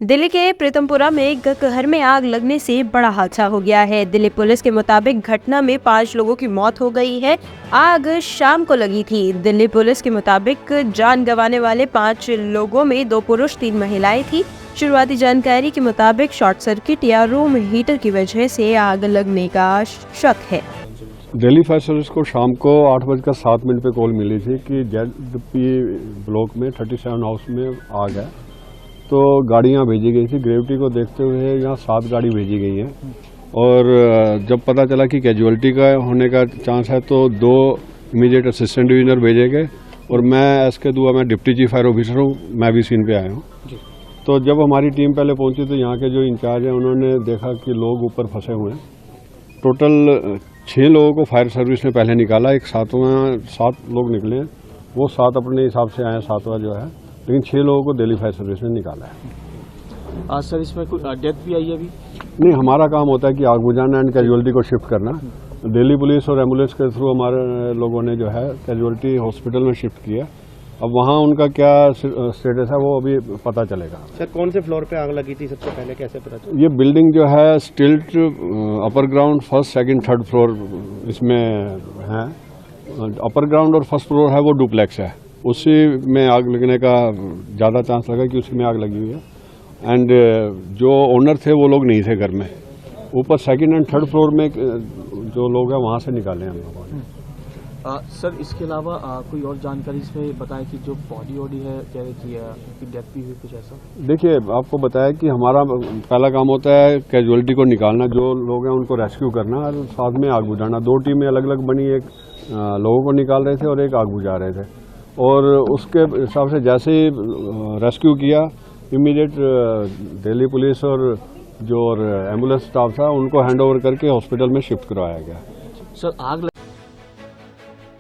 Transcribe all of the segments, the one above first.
दिल्ली के प्रीतमपुरा में घर में आग लगने से बड़ा हादसा हो गया है। दिल्ली पुलिस के मुताबिक घटना में 5 लोगों की मौत हो गई है। आग शाम को लगी थी। दिल्ली पुलिस के मुताबिक जान गंवाने वाले 5 लोगों में 2 पुरुष 3 महिलाएं थी। शुरुआती जानकारी के मुताबिक शॉर्ट सर्किट या रूम हीटर की वजह से आग लगने का शक है। दिल्ली फायर सर्विस को शाम को 8:07 पे कॉल मिली थी कि जेडपी ब्लॉक में 37 हाउस में आग है। तो गाड़ियां भेजी गई थी। ग्रेविटी को देखते हुए यहाँ 7 गाड़ी भेजी गई हैं और जब पता चला कि कैजुअलिटी का होने का चांस है तो 2 इमीडिएट असिस्टेंट डिविजनर भेजे गए और मैं एसके दुआ, मैं डिप्टी चीफ फायर ऑफिसर हूँ, मैं भी सीन पे आया हूँ। तो जब हमारी टीम पहले पहुंची तो यहाँ के जो इंचार्ज हैं उन्होंने देखा कि लोग ऊपर फंसे हुए हैं। टोटल 6 लोगों को फायर सर्विस ने पहले निकाला। एक 7 लोग निकले हैं, वो 7 अपने हिसाब से आए, 7वां जो है, लेकिन 6 लोगों को दिल्ली फायर सर्विस ने निकाला है। सर, इसमें कोई डेथ भी आई है अभी? नहीं, हमारा काम होता है कि आग बुझाना एंड कैजुअलिटी को शिफ्ट करना। दिल्ली पुलिस और एम्बुलेंस के थ्रू हमारे लोगों ने जो है कैजुअलिटी हॉस्पिटल में शिफ्ट किया। अब वहाँ उनका क्या स्टेटस है वो अभी पता चलेगा। सर, कौन से फ्लोर पे आग लगी थी सबसे पहले, कैसे पता चला? ये बिल्डिंग जो है स्टिल्ट upper ground, first, second, third floor इसमें है। अपर ग्राउंड और फर्स्ट फ्लोर है वो डुप्लेक्स है, उसी में आग लगने का ज़्यादा चांस लगा कि उसी में आग लगी हुई है। एंड जो ओनर थे वो लोग नहीं थे घर में। ऊपर सेकंड एंड थर्ड फ्लोर में जो लोग हैं वहाँ से निकाले हम लोगों ने। सर, इसके अलावा कोई और जानकारी इसमें बताएं कि जो बॉडी है क्या कि डेथ भी हुई, कुछ ऐसा? देखिए, आपको बताया कि हमारा पहला काम होता है कैजुअलिटी को निकालना, जो लोग हैं उनको रेस्क्यू करना और साथ में आग बुझाना। 2 टीमें अलग अलग बनी, एक लोगों को निकाल रहे थे और एक आग बुझा रहे थे। और उसके हिसाब से जैसे ही रेस्क्यू किया, इमीडिएट दिल्ली पुलिस और जो एम्बुलेंस स्टाफ था उनको हैंडओवर करके हॉस्पिटल में शिफ्ट करवाया गया। सर,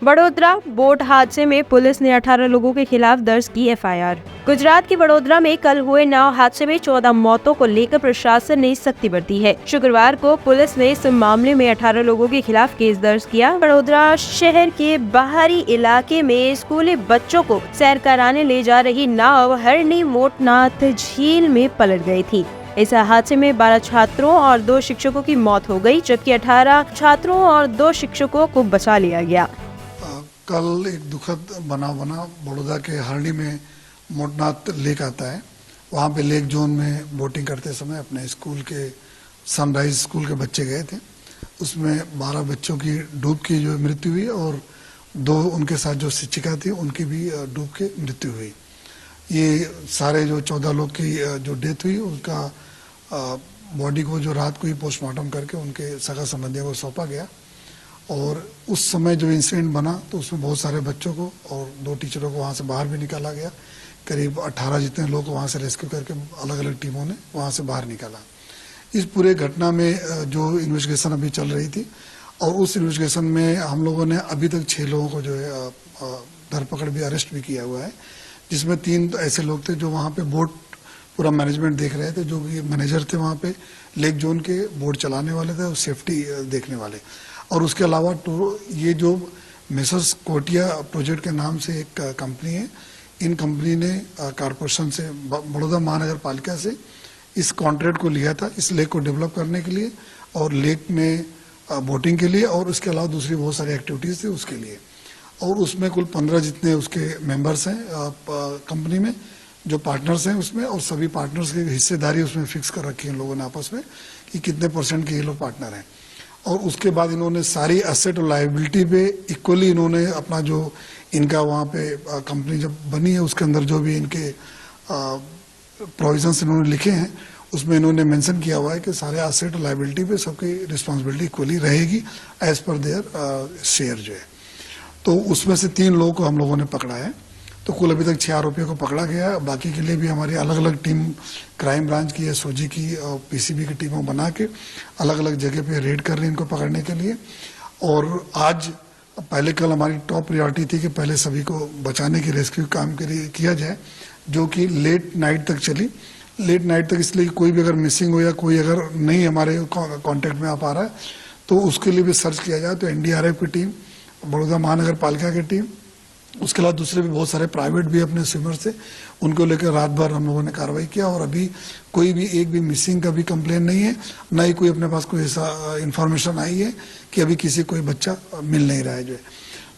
बड़ोदरा बोट हादसे में पुलिस ने 18 लोगों के खिलाफ दर्ज की एफआईआर। गुजरात के वडोदरा में कल हुए नाव हादसे में 14 मौतों को लेकर प्रशासन ने सख्ती बरती है। शुक्रवार को पुलिस ने इस मामले में 18 लोगों के खिलाफ केस दर्ज किया। वडोदरा शहर के बाहरी इलाके में स्कूली बच्चों को सैर कराने ले जा रही नाव हरणी मोटनाथ झील में पलट गई थी। इस हादसे में 12 छात्रों और 2 शिक्षकों की मौत हो गई, जबकि 18 छात्रों और 2 शिक्षकों को बचा लिया गया। कल एक दुखद बनाव बना। बड़ौदा के हरणी में मोटनाथ लेक आता है, वहाँ पे लेक जोन में बोटिंग करते समय अपने स्कूल के सनराइज स्कूल के बच्चे गए थे। उसमें 12 बच्चों की डूब की जो मृत्यु हुई और 2 उनके साथ जो शिक्षिका थी उनकी भी डूब के मृत्यु हुई। ये सारे जो 14 लोग की जो डेथ हुई उनका बॉडी को जो रात को ही पोस्टमार्टम करके उनके सगा संबंधियों को सौंपा गया। और उस समय जो इंसिडेंट बना तो उसमें बहुत सारे बच्चों को और 2 टीचरों को वहाँ से बाहर भी निकाला गया। करीब 18 जितने लोग वहाँ से रेस्क्यू करके अलग अलग टीमों ने वहाँ से बाहर निकाला। इस पूरे घटना में जो इन्वेस्टिगेशन अभी चल रही थी और उस इन्वेस्टिगेशन में हम लोगों ने अभी तक 6 लोगों को जो है धरपकड़ भी, अरेस्ट भी किया हुआ है, जिसमें 3 ऐसे लोग थे जो वहाँ पे बोट पूरा मैनेजमेंट देख रहे थे, जो कि मैनेजर थे वहाँ पे, लेक जोन के बोट चलाने वाले थे और सेफ्टी देखने वाले। और उसके अलावा ये जो मेसर्स कोटिया प्रोजेक्ट के नाम से एक कंपनी है, इन कंपनी ने कारपोरेशन से, बड़ौदा महानगर पालिका से इस कॉन्ट्रैक्ट को लिया था इस लेक को डेवलप करने के लिए और लेक में बोटिंग के लिए और उसके अलावा दूसरी बहुत सारी एक्टिविटीज थी उसके लिए। और उसमें कुल 15 जितने उसके मेंबर्स हैं कंपनी में, जो पार्टनर्स हैं उसमें, और सभी पार्टनर्स की हिस्सेदारी उसमें फिक्स कर रखी है इन लोगों ने आपस में कि कितने % के ये लोग पार्टनर हैं। और उसके बाद इन्होंने सारी एसेट और लायबिलिटी पे इक्वली इन्होंने अपना जो इनका वहाँ पे कंपनी जब बनी है उसके अंदर जो भी इनके प्रोविजंस इन्होंने लिखे हैं उसमें इन्होंने मेंशन किया हुआ है कि सारे एसेट और लायबिलिटी पे सबकी रिस्पॉन्सिबिलिटी इक्वली रहेगी एज पर देयर शेयर जो है। तो उसमें से 3 लोगों को हम लोगों ने पकड़ा है। तो कुल अभी तक 6 आरोपियों को पकड़ा गया है। बाकी के लिए भी हमारी अलग अलग टीम, क्राइम ब्रांच की, एसओजी की और पीसीबी की टीमों बना के अलग अलग जगह पे रेड कर रही हैं इनको पकड़ने के लिए। और आज पहले कल हमारी टॉप प्रायोरिटी थी कि पहले सभी को बचाने की, रेस्क्यू काम किया जाए, जो कि लेट नाइट तक चली। लेट नाइट तक इसलिए कोई भी अगर मिसिंग हो या कोई अगर नहीं हमारे कॉन्टेक्ट में आ पा रहा है तो उसके लिए भी सर्च किया जाए। तो एनडीआरएफ की टीम, बड़ौदा महानगर पालिका की टीम उसके अलावा दूसरे भी बहुत सारे प्राइवेट भी अपने स्विमर से, उनको लेकर रात भर हम लोगों ने कार्रवाई किया और अभी कोई भी एक भी मिसिंग का भी कंप्लेन नहीं है, न ही कोई अपने पास कोई ऐसा इंफॉर्मेशन आई है कि अभी किसी कोई बच्चा मिल नहीं रहा है जो है।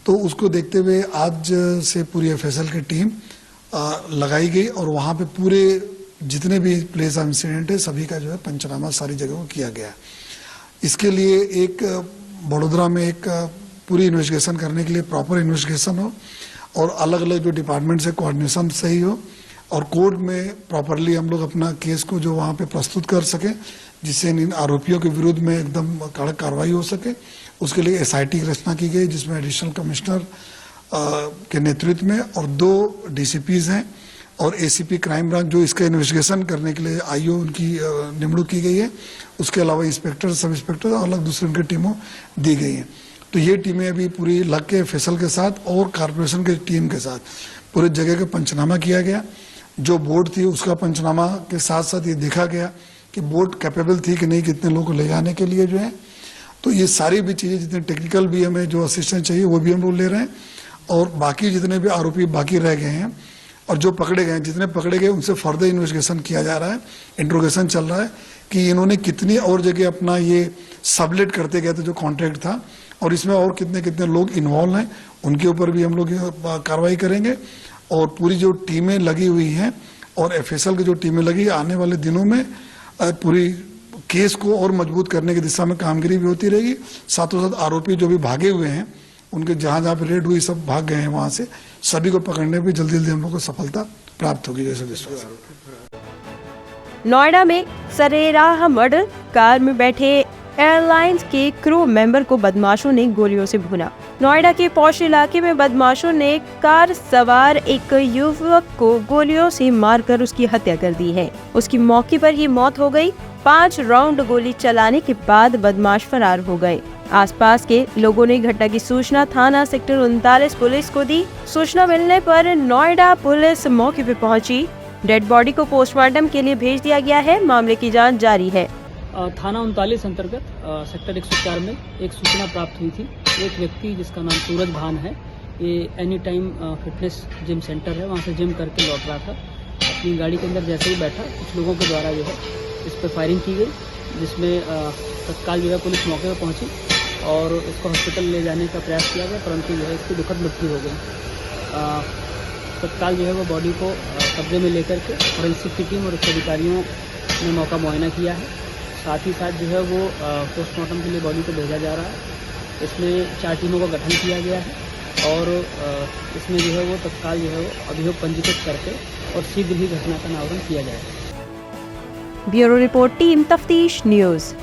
तो उसको देखते हुए आज से पूरी एफएसएल की टीम लगाई गई और वहाँ पे पूरे जितने भी प्लेस ऑफ इंसिडेंट है सभी का जो है पंचनामा सारी जगहों को किया गया। इसके लिए एक बड़ोदरा में एक पूरी इन्वेस्टिगेशन करने के लिए प्रॉपर इन्वेस्टिगेशन हो और अलग अलग जो डिपार्टमेंट से कोऑर्डिनेशन सही हो और कोर्ट में प्रॉपरली हम लोग अपना केस को जो वहाँ पे प्रस्तुत कर सकें, जिससे इन आरोपियों के विरुद्ध में एकदम कड़क कार्रवाई हो सके। उसके लिए एसआईटी की रचना की गई जिसमें एडिशनल कमिश्नर के नेतृत्व में और 2 डीसीपीज हैं और एसीपी क्राइम ब्रांच जो इसका इन्वेस्टिगेशन करने के लिए आईओ उनकी निमणूक की गई है। उसके अलावा इंस्पेक्टर, सब इंस्पेक्टर और अलग दूसरी उनकी टीमों दी गई हैं। तो ये टीमें अभी पूरी लग के फैसल के साथ और कारपोरेशन के टीम के साथ पूरे जगह का पंचनामा किया गया। जो बोर्ड थी उसका पंचनामा के साथ साथ ये देखा गया कि बोर्ड कैपेबल थी कि नहीं कितने लोगों को ले जाने के लिए जो है। तो ये सारी भी चीज़ें जितने टेक्निकल भी हमें जो असिस्टेंस चाहिए वो भी हम लोग ले रहे हैं और बाकी जितने भी आरोपी बाकी रह गए हैं और जो पकड़े गए हैं, जितने पकड़े गए उनसे फर्दर इन्वेस्टिगेशन किया जा रहा है, इंट्रोगेशन चल रहा है कि इन्होंने कितनी और जगह अपना ये सबलेट करते गए थे जो कॉन्ट्रैक्ट था और इसमें और कितने कितने लोग इन्वॉल्व हैं उनके ऊपर भी हम लोग कार्रवाई करेंगे। और पूरी जो टीमें लगी हुई हैं और एफएसएल की जो टीमें लगी आने वाले दिनों में पूरी केस को और मजबूत करने की दिशा में कामगिरी भी होती रहेगी। साथों साथ आरोपी जो भी भागे हुए हैं उनके जहां जहां पे रेड हुई सब भाग गए हैं, वहां से सभी को पकड़ने में जल्दी जल्दी हम लोग को सफलता प्राप्त होगी जैसे विश्वास है। नोएडा में सरेराह मर्डर, कार में बैठे एयरलाइंस के क्रू मेंबर को बदमाशों ने गोलियों से भूना। नोएडा के पौष इलाके में बदमाशों ने कार सवार एक युवक को गोलियों से मारकर उसकी हत्या कर दी है। उसकी मौके पर ही मौत हो गई। 5 राउंड गोली चलाने के बाद बदमाश फरार हो गए। आसपास के लोगों ने घटना की सूचना थाना सेक्टर 39 पुलिस को दी। सूचना मिलने पर नोएडा पुलिस मौके पर पहुंची। डेड बॉडी को पोस्टमार्टम के लिए भेज दिया गया है। मामले की जांच जारी है। थाना 39 अंतर्गत सेक्टर 104 में एक सूचना प्राप्त हुई थी। एक व्यक्ति जिसका नाम सूरज भान है, ये any time fitness gym centre है, वहाँ से जिम करके लौट रहा था। अपनी गाड़ी के अंदर जैसे ही बैठा कुछ लोगों के द्वारा जो है इस पर फायरिंग की गई, जिसमें तत्काल जो है पुलिस मौके पर पहुंची और इसको हॉस्पिटल ले जाने का प्रयास किया गया, परंतु जो है इसकी दुखद मृत्यु हो गई। तत्काल जो है वो बॉडी को कब्जे में लेकर के फॉरेंसिक की टीम और उच्च अधिकारियों ने मौका मुआयना किया है। साथ ही साथ जो है वो पोस्टमार्टम के लिए बॉडी को भेजा जा रहा है। इसमें 4 टीमों का गठन किया गया है और इसमें जो है वो तत्काल जो है वो अभियोग पंजीकृत करके और शीघ्र ही घटना का अनावरण किया जाएगा। ब्यूरो रिपोर्ट, टीम तफ्तीश न्यूज़।